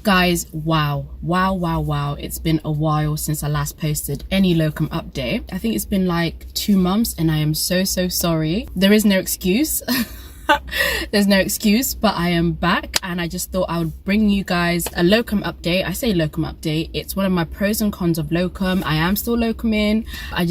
Guys, wow, it's been a while since I last posted any locum update. I think it's been like 2 months, and I am so sorry. There is no excuse. There's no excuse, but I am back, and I just thought I would bring you guys a locum update. I say locum update, it's one of my pros and cons of locum. I am still locuming. I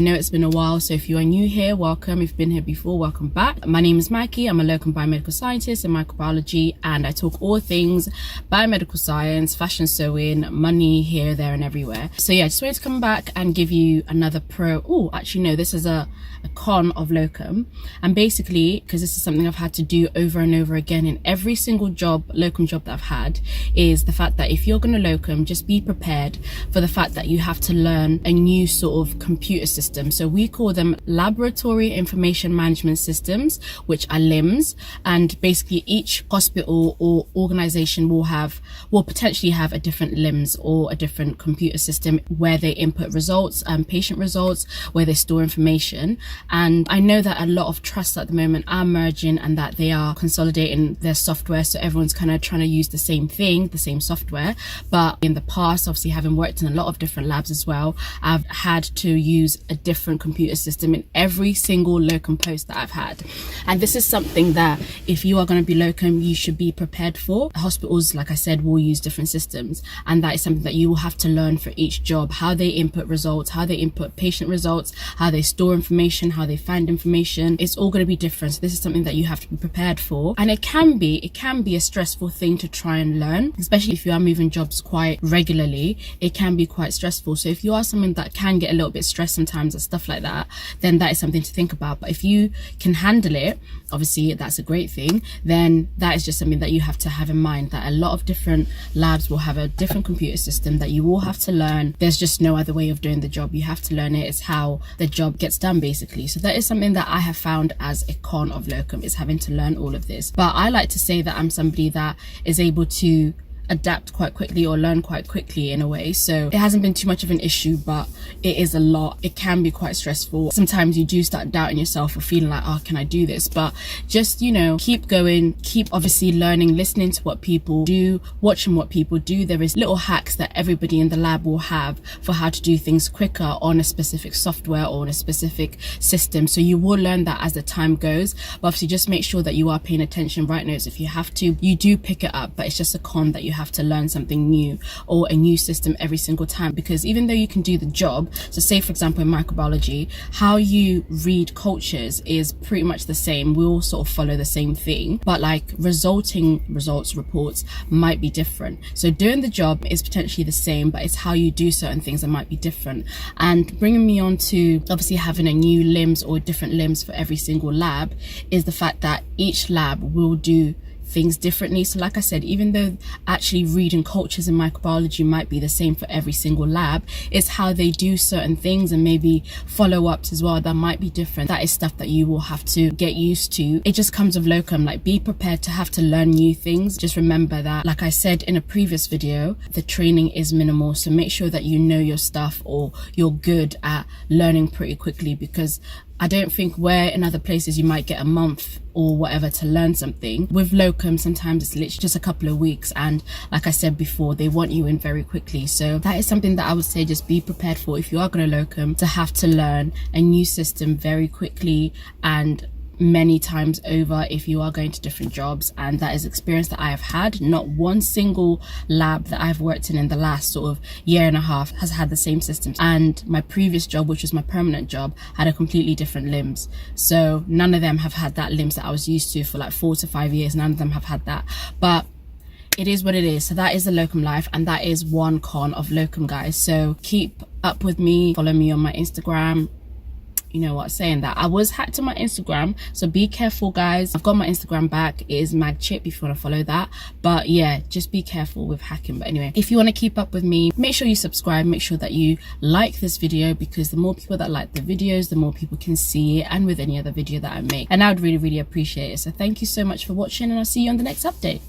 know it's been a while, so if you are new here, welcome. If you've been here before, welcome back. My name is Mikey. I'm a locum biomedical scientist in microbiology, and I talk all things biomedical science, fashion sewing, money, here, there, and everywhere. So yeah, I just wanted to come back and give you another pro. Oh, actually no, this is a con of locum. And basically, because this is something I've had to do over and over again in every single locum job that I've had, is the fact that if you're going to locum, just be prepared for the fact that you have to learn a new sort of computer system. So we call them laboratory information management systems, which are LIMS, and basically each hospital or organization will potentially have a different LIMS or a different computer system where they input results, patient results, where they store information. And I know that a lot of trusts at the moment are merging and that they are consolidating their software, so everyone's kind of trying to use the same thing, the same software. But in the past, obviously having worked in a lot of different labs as well, I've had to use a different computer system in every single locum post that I've had. And this is something that if you are going to be locum, you should be prepared for. Hospitals, like I said, will use different systems, and that is something that you will have to learn for each job: how they input results, how they input patient results, how they store information, how they find information. It's all going to be different. So this is something that you have to be prepared for, and it can be a stressful thing to try and learn, especially if you are moving jobs quite regularly. It can be quite stressful. So if you are someone that can get a little bit stressed sometimes at stuff like that, then that is something to think about. But if you can handle it, obviously that's a great thing. Then that is just something that you have to have in mind, that a lot of different labs will have a different computer system that you will have to learn. There's just no other way of doing the job. You have to learn it. It's how the job gets done, basically. So that is something that I have found as a con of locum, is having to learn all of this. But I like to say that I'm somebody that is able to adapt quite quickly or learn quite quickly in a way. So it hasn't been too much of an issue, but it is a lot. It can be quite stressful. Sometimes you do start doubting yourself or feeling like, oh, can I do this? But just, keep going, keep obviously learning, listening to what people do, watching what people do. There is little hacks that everybody in the lab will have for how to do things quicker on a specific software or on a specific system. So you will learn that as the time goes, but obviously just make sure that you are paying attention. Write notes if you have to. You do pick it up, but it's just a con that you have to learn something new or a new system every single time. Because even though you can do the job, so say for example in microbiology, how you read cultures is pretty much the same. We all sort of follow the same thing, but like reports might be different. So doing the job is potentially the same, but it's how you do certain things that might be different. And bringing me on to obviously having a new LIMS or different LIMS for every single lab is the fact that each lab will do things differently. So like I said, even though actually reading cultures in microbiology might be the same for every single lab, it's how they do certain things and maybe follow-ups as well that might be different. That is stuff that you will have to get used to. It just comes with locum. Like, be prepared to have to learn new things. Just remember that, like I said in a previous video, the training is minimal, so make sure that you know your stuff or you're good at learning pretty quickly, because I don't think where in other places you might get a month or whatever to learn something. With locum, sometimes it's literally just a couple of weeks, and like I said before, they want you in very quickly. So that is something that I would say just be prepared for if you are going to locum, to have to learn a new system very quickly and many times over if you are going to different jobs. And that is experience that I have had. Not one single lab that I've worked in the last sort of year and a half has had the same systems, and my previous job, which was my permanent job, had a completely different LIMS. So none of them have had that LIMS that I was used to for like 4 to 5 years. None of them have had that, but it is what it is. So that is the locum life, and that is one con of locum, guys. So keep up with me, follow me on my Instagram. You know what, saying that, I was hacked on my Instagram, so be careful, guys. I've got my Instagram back. It is magchip if you want to follow that. But yeah, just be careful with hacking. But anyway, if you want to keep up with me, make sure you subscribe, make sure that you like this video, because the more people that like the videos, the more people can see it, and with any other video that I make. And I would really appreciate it. So thank you so much for watching, and I'll see you on the next update.